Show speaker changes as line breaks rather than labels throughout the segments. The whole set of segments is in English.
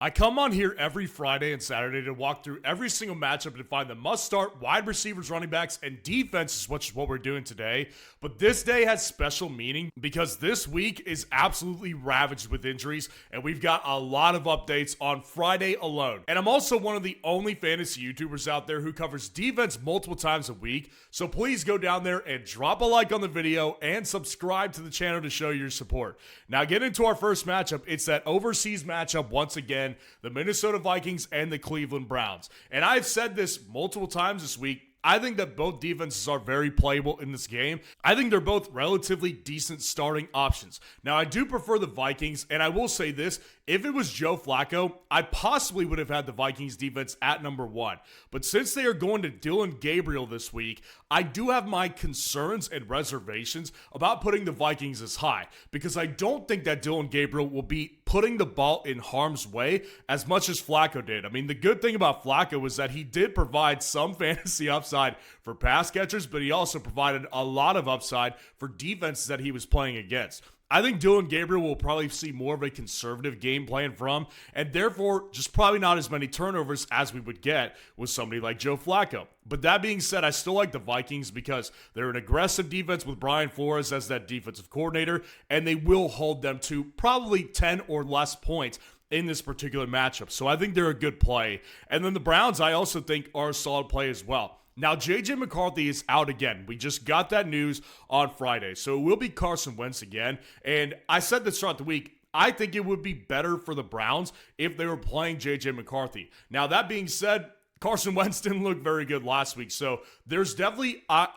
I come on here every Friday and Saturday to walk through every single matchup and find the must-start wide receivers, running backs, and defenses, which is what we're doing today. But this day has special meaning because this week is absolutely ravaged with injuries, and we've got a lot of updates on Friday alone. And I'm also one of the only fantasy YouTubers out there who covers defense multiple times a week, so please go down there and drop a like on the video and subscribe to the channel to show your support. Now get into our first matchup. It's that overseas matchup once again. The Minnesota Vikings and the Cleveland Browns. And I've said this multiple times this week. I think that both defenses are very playable in this game. I think they're both relatively decent starting options. Now, I do prefer the Vikings, and I will say this. If it was Joe Flacco, I possibly would have had the Vikings defense at number 1. But since they are going to Dillon Gabriel this week, I do have my concerns and reservations about putting the Vikings as high because I don't think that Dillon Gabriel will be putting the ball in harm's way as much as Flacco did. I mean, the good thing about Flacco was that he did provide some fantasy upside for pass catchers, but he also provided a lot of upside for defenses that he was playing against. I think Dillon Gabriel will probably see more of a conservative game plan from, and therefore just probably not as many turnovers as we would get with somebody like Joe Flacco. But that being said, I still like the Vikings because they're an aggressive defense with Brian Flores as that defensive coordinator, and they will hold them to probably 10 or less points in this particular matchup. So I think they're a good play. And then the Browns, I also think, are a solid play as well. Now, J.J. McCarthy is out again. We just got that news on Friday. So it will be Carson Wentz again. And I said this throughout the week. I think it would be better for the Browns if they were playing J.J. McCarthy. Now, that being said, Carson Wentz didn't look very good last week. So there's definitely a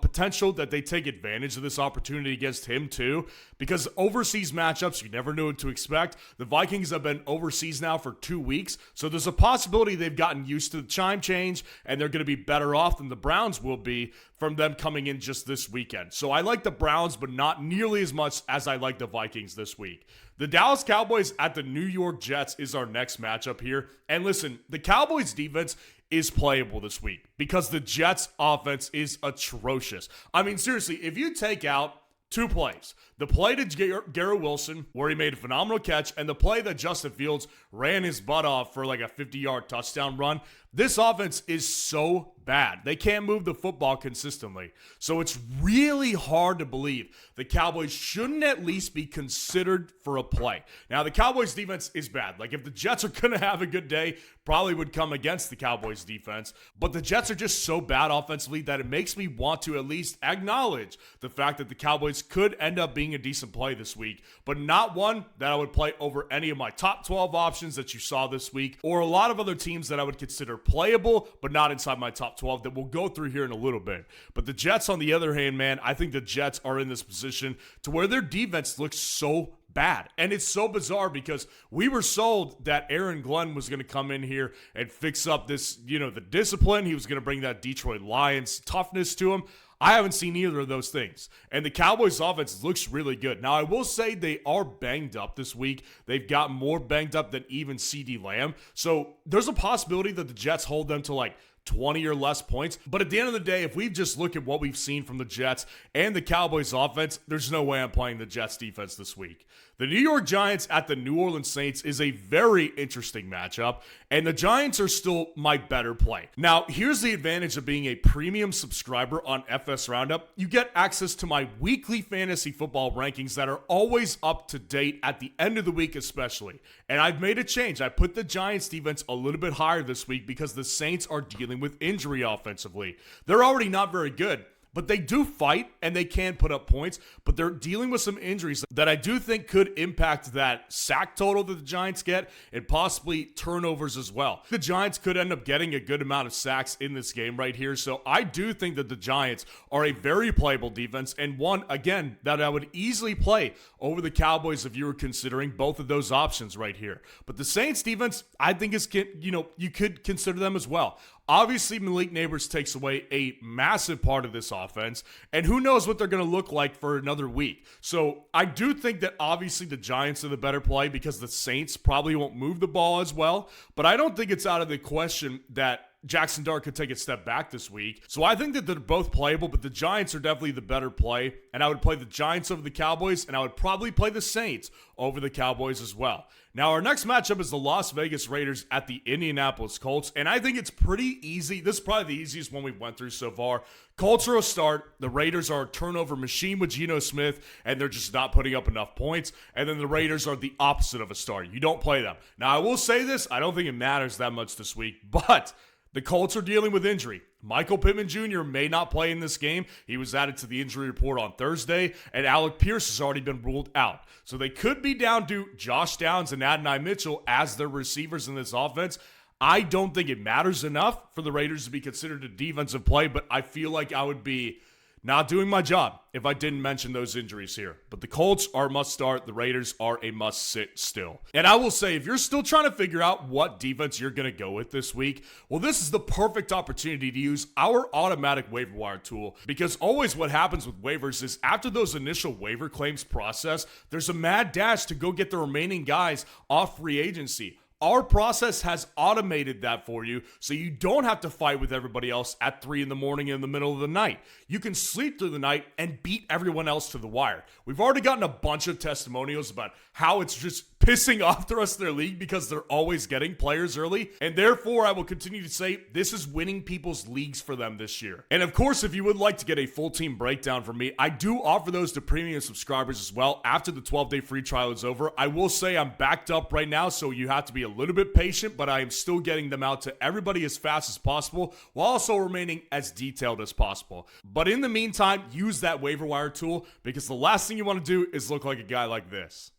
potential that they take advantage of this opportunity against him too, because overseas matchups, you never knew what to expect. The Vikings have been overseas now for 2 weeks, so there's a possibility they've gotten used to the chime change, and they're going to be better off than the Browns will be from them coming in just this weekend. So I like the Browns, but not nearly as much as I like the Vikings this week. The Dallas Cowboys at the New York Jets is our next matchup here. And listen, the Cowboys defense is playable this week because the Jets offense is atrocious. I mean, seriously, if you take out 2 plays, the play to Garrett Wilson where he made a phenomenal catch and the play that Justin Fields ran his butt off for like a 50-yard touchdown run, this offense is so bad. They can't move the football consistently. So it's really hard to believe the Cowboys shouldn't at least be considered for a play. Now, the Cowboys defense is bad. Like, if the Jets are going to have a good day, probably would come against the Cowboys defense. But the Jets are just so bad offensively that it makes me want to at least acknowledge the fact that the Cowboys could end up being a decent play this week, but not one that I would play over any of my top 12 options that you saw this week, or a lot of other teams that I would consider playable, but not inside my top 12 that we'll go through here in a little bit. But the Jets, on the other hand, man, I think the Jets are in this position to where their defense looks so bad. And it's so bizarre because we were sold that Aaron Glenn was going to come in here and fix up this, the discipline. He was going to bring that Detroit Lions toughness to him. I haven't seen either of those things. And the Cowboys offense looks really good. Now, I will say they are banged up this week. They've got more banged up than even CeeDee Lamb. So there's a possibility that the Jets hold them to like 20 or less points. But at the end of the day, if we just look at what we've seen from the Jets and the Cowboys offense, there's no way I'm playing the Jets defense this week. The New York Giants at the New Orleans Saints is a very interesting matchup, and the Giants are still my better play. Now, here's the advantage of being a premium subscriber on FS Roundup. You get access to my weekly fantasy football rankings that are always up to date at the end of the week especially. And I've made a change. I put the Giants defense a little bit higher this week because the Saints are dealing with injury offensively. They're already not very good, but they do fight and they can put up points, but they're dealing with some injuries that I do think could impact that sack total that the Giants get and possibly turnovers as well. The Giants could end up getting a good amount of sacks in this game right here, so I do think that the Giants are a very playable defense and one, again, that I would easily play over the Cowboys if you were considering both of those options right here. But the Saints defense, I think is, you could consider them as well. Obviously, Malik Neighbors takes away a massive part of this offense, and who knows what they're going to look like for another week. So I do think that obviously the Giants are the better play because the Saints probably won't move the ball as well, but I don't think it's out of the question that Jackson Dart could take a step back this week. So I think that they're both playable, but the Giants are definitely the better play. And I would play the Giants over the Cowboys, and I would probably play the Saints over the Cowboys as well. Now, our next matchup is the Las Vegas Raiders at the Indianapolis Colts, and I think it's pretty easy. This is probably the easiest one we've went through so far. Colts are a start. The Raiders are a turnover machine with Geno Smith, and they're just not putting up enough points. And then the Raiders are the opposite of a start. You don't play them. Now, I will say this. I don't think it matters that much this week, but the Colts are dealing with injury. Michael Pittman Jr. may not play in this game. He was added to the injury report on Thursday, and Alec Pierce has already been ruled out. So they could be down to Josh Downs and Adonai Mitchell as their receivers in this offense. I don't think it matters enough for the Raiders to be considered a defensive play, but I feel like I would be not doing my job if I didn't mention those injuries here. But the Colts are a must start. The Raiders are a must sit still. And I will say, if you're still trying to figure out what defense you're going to go with this week, well, this is the perfect opportunity to use our automatic waiver wire tool, because always what happens with waivers is after those initial waiver claims process, there's a mad dash to go get the remaining guys off free agency. Our process has automated that for you, so you don't have to fight with everybody else at 3 in the morning in the middle of the night. You can sleep through the night and beat everyone else to the wire. We've already gotten a bunch of testimonials about how it's just pissing off the rest of their league because they're always getting players early, and therefore I will continue to say this is winning people's leagues for them this year. And of course, if you would like to get a full team breakdown from me, I do offer those to premium subscribers as well after the 12-day free trial is over. I will say I'm backed up right now, so you have to be a little bit patient, but I am still getting them out to everybody as fast as possible while also remaining as detailed as possible. But in the meantime, use that waiver wire tool, because the last thing you want to do is look like a guy like this.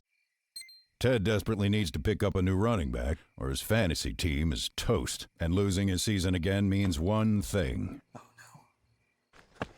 Ted desperately needs to pick up a new running back, or his fantasy team is toast. And losing his season again means one thing. Oh, no.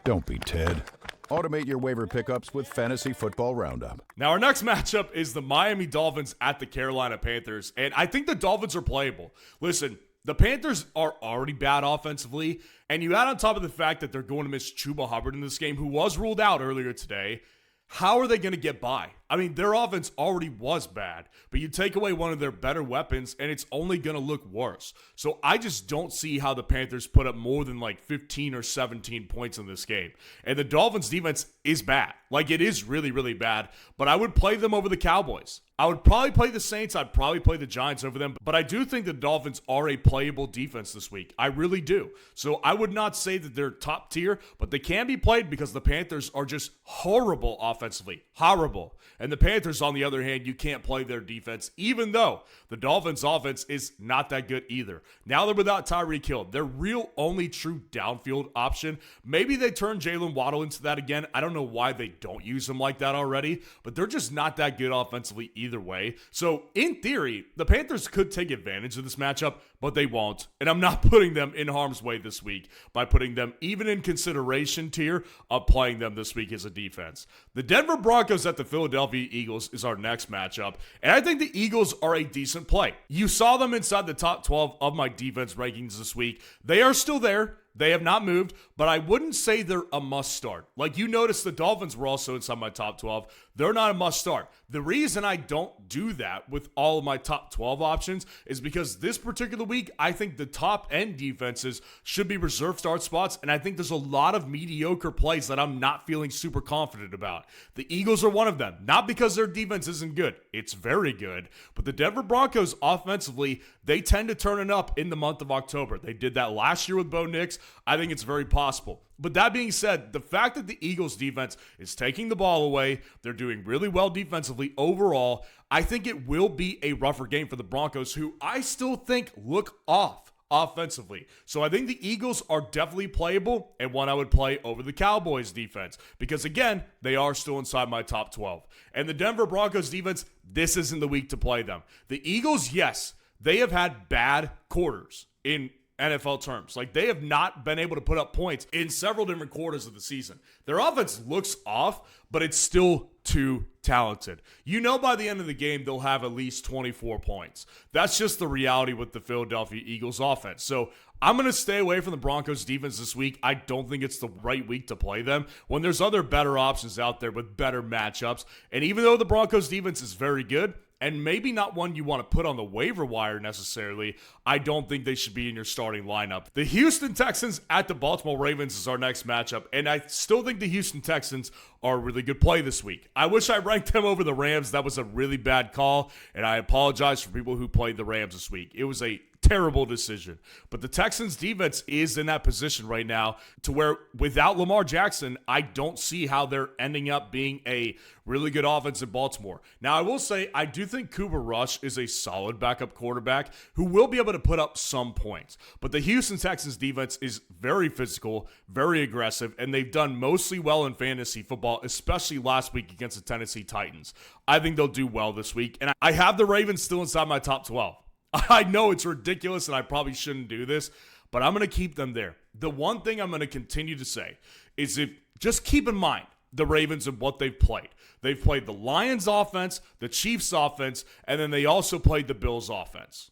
Don't be Ted. Automate your waiver pickups with Fantasy Football Roundup.
Now, our next matchup is the Miami Dolphins at the Carolina Panthers, and I think the Dolphins are playable. Listen, the Panthers are already bad offensively, and you add on top of the fact that they're going to miss Chuba Hubbard in this game, who was ruled out earlier today. How are they going to get by? I mean, their offense already was bad, but you take away one of their better weapons, and it's only going to look worse. So I just don't see how the Panthers put up more than like 15 or 17 points in this game. And the Dolphins' defense is bad. Like, it is really, really bad, but I would play them over the Cowboys. I would probably play the Saints. I'd probably play the Giants over them, but I do think the Dolphins are a playable defense this week. I really do. So I would not say that they're top tier, but they can be played because the Panthers are just horrible offensively. Horrible. And the Panthers, on the other hand, you can't play their defense, even though the Dolphins' offense is not that good either. Now they're without Tyreek Hill, their real only true downfield option. Maybe they turn Jalen Waddle into that again. I don't know why they don't use him like that already, but they're just not that good offensively either way. So in theory, the Panthers could take advantage of this matchup, but they won't. And I'm not putting them in harm's way this week by putting them even in consideration tier of playing them this week as a defense. The Denver Broncos at the Philadelphia Eagles is our next matchup, and I think the Eagles are a decent play. You saw them inside the top 12 of my defense rankings this week. They are still there. They have not moved, but I wouldn't say they're a must start. Like, you notice the Dolphins were also inside my top 12. They're not a must start. The reason I don't do that with all of my top 12 options is because this particular week, I think the top end defenses should be reserve start spots, and I think there's a lot of mediocre plays that I'm not feeling super confident about. The Eagles are one of them, not because their defense isn't good. It's very good, but the Denver Broncos offensively, they tend to turn it up in the month of October. They did that last year with Bo Nix. I think it's very possible. But that being said, the fact that the Eagles defense is taking the ball away, they're doing really well defensively overall, I think it will be a rougher game for the Broncos, who I still think look off offensively. So I think the Eagles are definitely playable, and one I would play over the Cowboys defense, because again, they are still inside my top 12. And the Denver Broncos defense, this isn't the week to play them. The Eagles, yes, they have had bad quarters in NFL terms. Like, they have not been able to put up points in several different quarters of the season. Their offense looks off, but it's still too talented. You know, by the end of the game, they'll have at least 24 points. That's just the reality with the Philadelphia Eagles offense. So I'm going to stay away from the Broncos defense this week. I don't think it's the right week to play them when there's other better options out there with better matchups. And even though the Broncos defense is very good, and maybe not one you want to put on the waiver wire necessarily. I don't think they should be in your starting lineup. The Houston Texans at the Baltimore Ravens is our next matchup, and I still think the Houston Texans are a really good play this week. I wish I ranked them over the Rams. That was a really bad call, and I apologize for people who played the Rams this week. It was a terrible decision. But the Texans defense is in that position right now to where without Lamar Jackson, I don't see how they're ending up being a really good offense in Baltimore. Now, I will say, I do think Cooper Rush is a solid backup quarterback who will be able to put up some points. But the Houston Texans defense is very physical, very aggressive, and they've done mostly well in fantasy football, especially last week against the Tennessee Titans. I think they'll do well this week, and I have the Ravens still inside my top 12. I know it's ridiculous and I probably shouldn't do this, but I'm going to keep them there. The one thing I'm going to continue to say is just keep in mind the Ravens and what they've played. They've played the Lions offense, the Chiefs offense, and then they also played the Bills offense.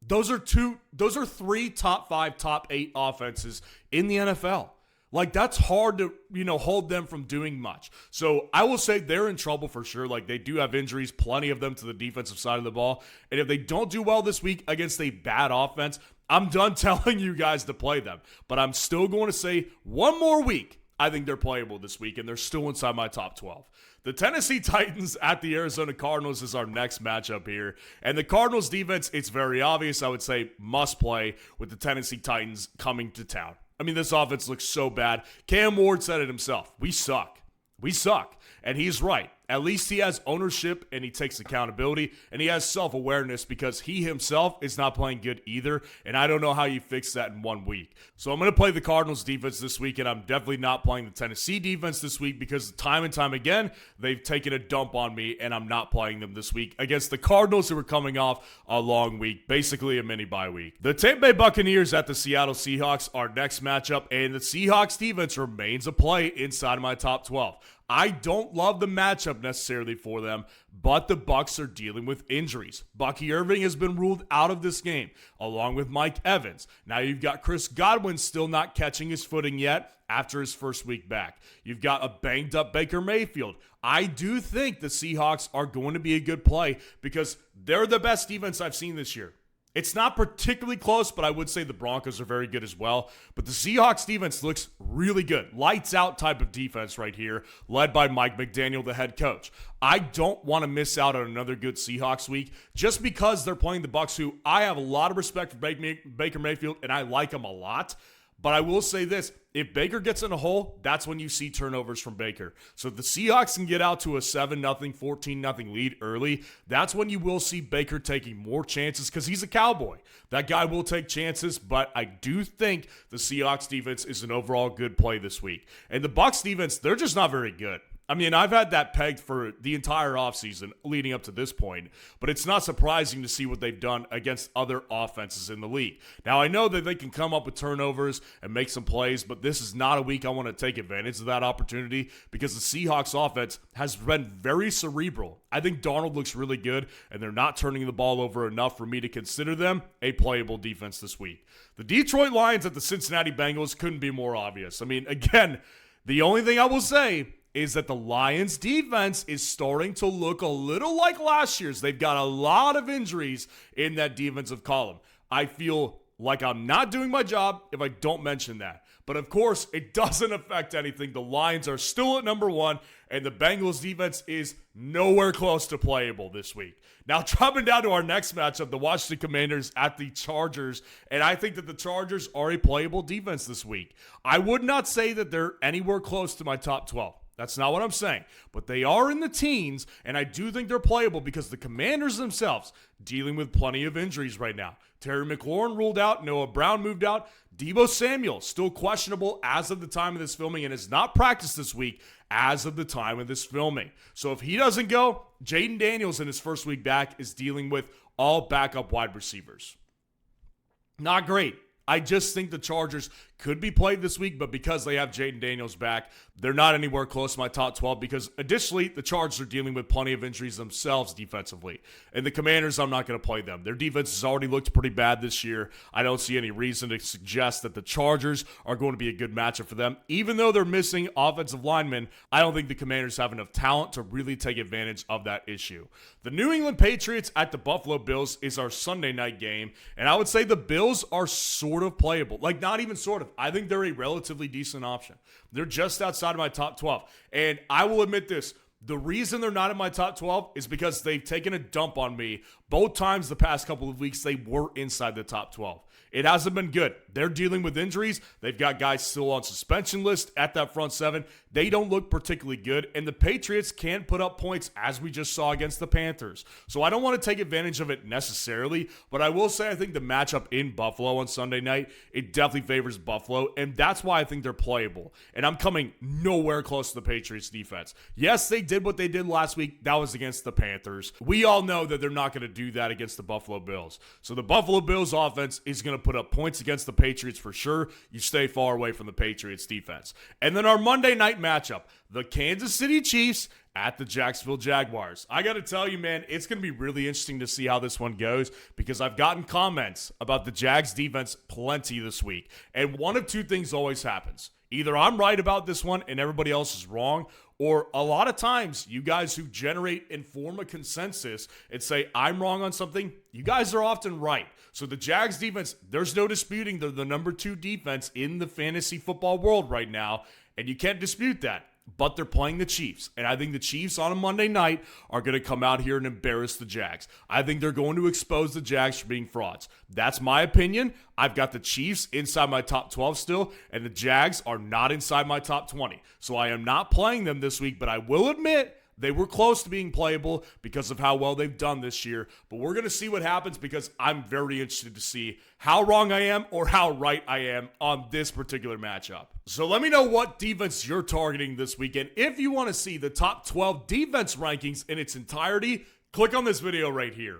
Those are three top 5, top 8 offenses in the NFL. Like, that's hard to, hold them from doing much. So I will say they're in trouble for sure. Like, they do have injuries, plenty of them to the defensive side of the ball. And if they don't do well this week against a bad offense, I'm done telling you guys to play them. But I'm still going to say one more week, I think they're playable this week, and they're still inside my top 12. The Tennessee Titans at the Arizona Cardinals is our next matchup here. And the Cardinals defense, it's very obvious, I would say, must play with the Tennessee Titans coming to town. I mean, this offense looks so bad. Cam Ward said it himself. We suck. We suck. And he's right. At least he has ownership and he takes accountability and he has self-awareness because he himself is not playing good either. And I don't know how you fix that in 1 week. So I'm going to play the Cardinals defense this week, and I'm definitely not playing the Tennessee defense this week because time and time again, they've taken a dump on me, and I'm not playing them this week against the Cardinals who are coming off a long week, basically a mini bye week. The Tampa Bay Buccaneers at the Seattle Seahawks, our next matchup, and the Seahawks defense remains a play inside of my top 12. I don't love the matchup necessarily for them, but the Bucs are dealing with injuries. Bucky Irving has been ruled out of this game, along with Mike Evans. Now you've got Chris Godwin still not catching his footing yet after his first week back. You've got a banged up Baker Mayfield. I do think the Seahawks are going to be a good play because they're the best defense I've seen this year. It's not particularly close, but I would say the Broncos are very good as well. But the Seahawks defense looks really good. Lights out type of defense right here, led by Mike McDaniel, the head coach. I don't want to miss out on another good Seahawks week just because they're playing the Bucs, who I have a lot of respect for Baker Mayfield, and I like him a lot. But I will say this, if Baker gets in a hole, that's when you see turnovers from Baker. So if the Seahawks can get out to a 7-0, 14-0 lead early, that's when you will see Baker taking more chances because he's a Cowboy. That guy will take chances, but I do think the Seahawks defense is an overall good play this week. And the Bucs defense, they're just not very good. I mean, I've had that pegged for the entire offseason leading up to this point, but it's not surprising to see what they've done against other offenses in the league. Now, I know that they can come up with turnovers and make some plays, but this is not a week I want to take advantage of that opportunity because the Seahawks offense has been very cerebral. I think Darnold looks really good, and they're not turning the ball over enough for me to consider them a playable defense this week. The Detroit Lions at the Cincinnati Bengals couldn't be more obvious. I mean, again, the only thing I will say is that the Lions defense is starting to look a little like last year's. They've got a lot of injuries in that defensive column. I feel like I'm not doing my job if I don't mention that. But of course, it doesn't affect anything. The Lions are still at number 1, and the Bengals defense is nowhere close to playable this week. Now, dropping down to our next matchup, the Washington Commanders at the Chargers, and I think that the Chargers are a playable defense this week. I would not say that they're anywhere close to my top 12. That's not what I'm saying. But they are in the teens, and I do think they're playable because the Commanders themselves dealing with plenty of injuries right now. Terry McLaurin ruled out. Noah Brown moved out. Deebo Samuel still questionable as of the time of this filming and has not practiced this week as of the time of this filming. So if he doesn't go, Jaden Daniels in his first week back is dealing with all backup wide receivers. Not great. I just think the Chargers could be played this week, but because they have Jaden Daniels back, they're not anywhere close to my top 12 because additionally, the Chargers are dealing with plenty of injuries themselves defensively. And the Commanders, I'm not going to play them. Their defense has already looked pretty bad this year. I don't see any reason to suggest that the Chargers are going to be a good matchup for them. Even though they're missing offensive linemen, I don't think the Commanders have enough talent to really take advantage of that issue. The New England Patriots at the Buffalo Bills is our Sunday night game, and I would say the Bills are sort of playable. Like, not even sort of. I think they're a relatively decent option. They're just outside of my top 12. And I will admit this. The reason they're not in my top 12 is because they've taken a dump on me. Both times the past couple of weeks, they were inside the top 12. It hasn't been good. They're dealing with injuries. They've got guys still on suspension list at that front seven. They don't look particularly good, and the Patriots can't put up points as we just saw against the Panthers. So I don't want to take advantage of it necessarily, but I will say I think the matchup in Buffalo on Sunday night, it definitely favors Buffalo, and that's why I think they're playable. And I'm coming nowhere close to the Patriots defense. Yes, they did what they did last week. That was against the Panthers. We all know that they're not going to do that against the Buffalo Bills. So the Buffalo Bills offense is going to put up points against the Patriots for sure. You stay far away from the Patriots defense. And then our Monday night matchup, the Kansas City Chiefs at the Jacksonville Jaguars. I got to tell you, man, it's going to be really interesting to see how this one goes because I've gotten comments about the Jags defense plenty this week. And one of two things always happens. Either I'm right about this one and everybody else is wrong, or a lot of times you guys who generate and form a consensus and say I'm wrong on something, you guys are often right. So the Jags defense, there's no disputing they're the number 2 defense in the fantasy football world right now, and you can't dispute that. But they're playing the Chiefs, and I think the Chiefs on a Monday night are going to come out here and embarrass the Jags. I think they're going to expose the Jags for being frauds. That's my opinion. I've got the Chiefs inside my top 12 still, and the Jags are not inside my top 20. So I am not playing them this week, but I will admit they were close to being playable because of how well they've done this year. But we're going to see what happens because I'm very interested to see how wrong I am or how right I am on this particular matchup. So let me know what defense you're targeting this weekend. If you want to see the top 12 defense rankings in its entirety, click on this video right here.